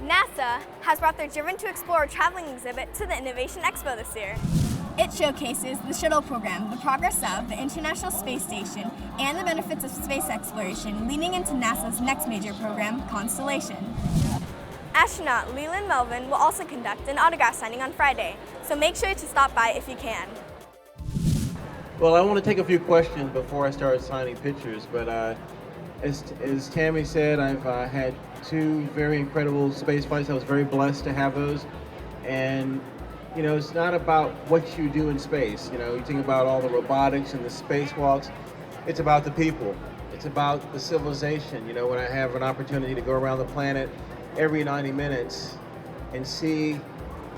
NASA has brought their Driven to Explore traveling exhibit to the Innovation Expo this year. It showcases the shuttle program, the progress of the International Space Station, and the benefits of space exploration leading into NASA's next major program, Constellation. Astronaut Leland Melvin will also conduct an autograph signing on Friday, so make sure to stop by if you can. Well, I want to take a few questions before I start signing pictures, but as Tammy said, I've had two very incredible space flights. I was very blessed to have those. And, you know, it's not about what you do in space. You know, you think about all the robotics and the spacewalks. It's about the people. It's about the civilization. You know, when I have an opportunity to go around the planet every 90 minutes and see,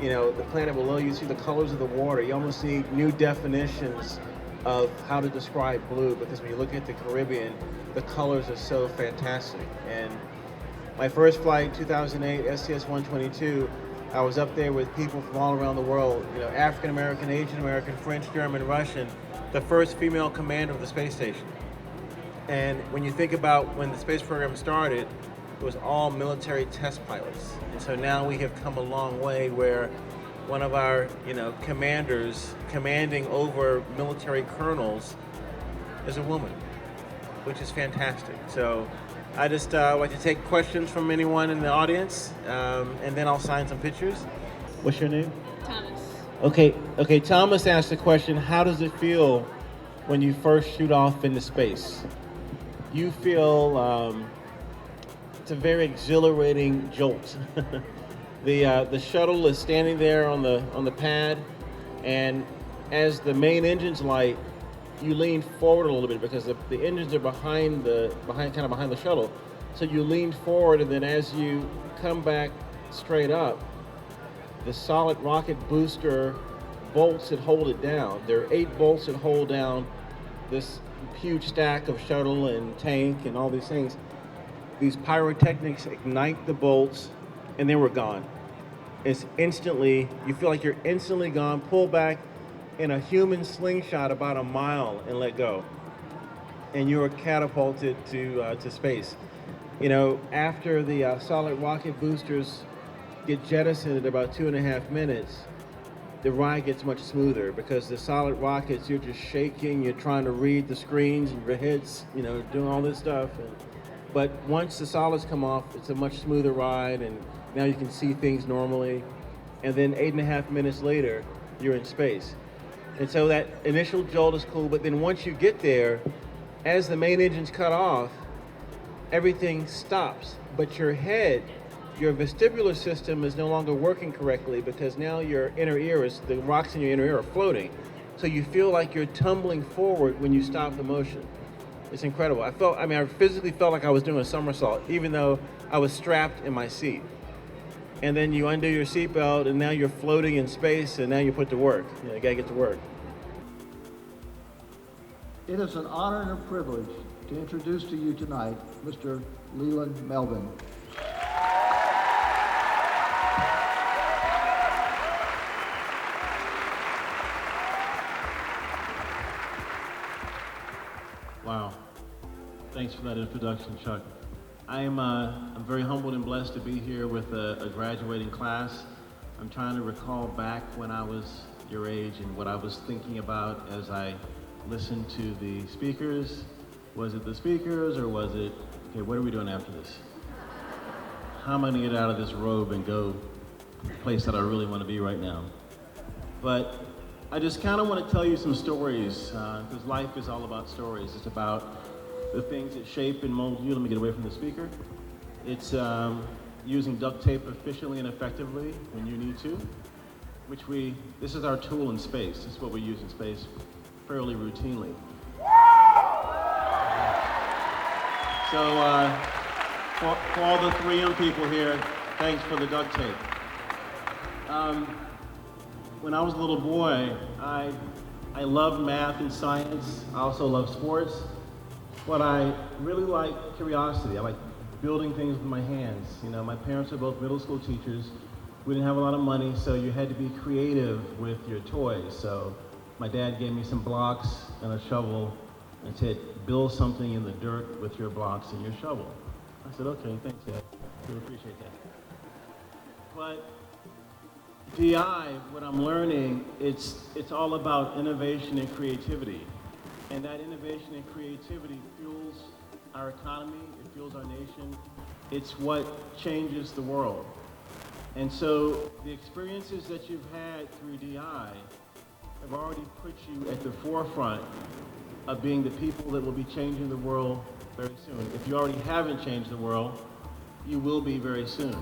you know, the planet below you, see the colors of the water. You almost need new definitions of how to describe blue, because when you look at the Caribbean, the colors are so fantastic. And my first flight, 2008, STS-122, I was up there with people from all around the world, you know, African American, Asian American, French, German, Russian, the first female commander of the space station. And when you think about when the space program started, it was all military test pilots. And so now we have come a long way where one of our, you know, commanders commanding over military colonels is a woman, which is fantastic. So I just like to take questions from anyone in the audience, and then I'll sign some pictures. What's your name? Thomas. Okay. Thomas asked the question, how does it feel when you first shoot off into space? You feel it's a very exhilarating jolt. The shuttle is standing there on the pad, and as the main engines light, you lean forward a little bit because the engines are behind the shuttle. So you lean forward, and then as you come back straight up, the solid rocket booster bolts that hold it down. There are 8 bolts that hold down this huge stack of shuttle and tank and all these things. These pyrotechnics ignite the bolts, and then we're gone. It's instantly, you feel like you're instantly gone, pull back in a human slingshot about a mile and let go. And you're catapulted to space. You know, after the solid rocket boosters get jettisoned at about 2.5 minutes, the ride gets much smoother because the solid rockets, you're just shaking, you're trying to read the screens, and your head's, you know, doing all this stuff. But once the solids come off, it's a much smoother ride, and now you can see things normally. And then 8.5 minutes later, you're in space. And so that initial jolt is cool, but then once you get there, as the main engine's cut off, everything stops. But your head, your vestibular system is no longer working correctly because now your inner ear the rocks in your inner ear are floating. So you feel like you're tumbling forward when you stop the motion. It's incredible. I physically felt like I was doing a somersault, even though I was strapped in my seat. And then you undo your seatbelt, and now you're floating in space, and now you're put to work. You gotta get to work. It is an honor and a privilege to introduce to you tonight Mr. Leland Melvin. Wow. Thanks for that introduction, Chuck. I'm very humbled and blessed to be here with a graduating class. I'm trying to recall back when I was your age and what I was thinking about as I listened to the speakers. Was it the speakers, or was it, okay, what are we doing after this? How am I gonna get out of this robe and go to the place that I really want to be right now? But I just kind of want to tell you some stories, because life is all about stories. It's about the things that shape and mold you. Let me get away from the speaker. It's using duct tape efficiently and effectively when you need to, this is our tool in space. This is what we use in space fairly routinely. So for all the 3M people here, thanks for the duct tape. When I was a little boy, I loved math and science. I also loved sports. But I really like curiosity. I like building things with my hands. You know, my parents are both middle school teachers. We didn't have a lot of money, so you had to be creative with your toys. So my dad gave me some blocks and a shovel and said, build something in the dirt with your blocks and your shovel. I said, okay, thanks, Dad. Really appreciate that. But DI, what I'm learning, it's all about innovation and creativity. And that innovation and creativity fuels our economy, it fuels our nation. It's what changes the world. And so the experiences that you've had through DI have already put you at the forefront of being the people that will be changing the world very soon. If you already haven't changed the world, you will be very soon.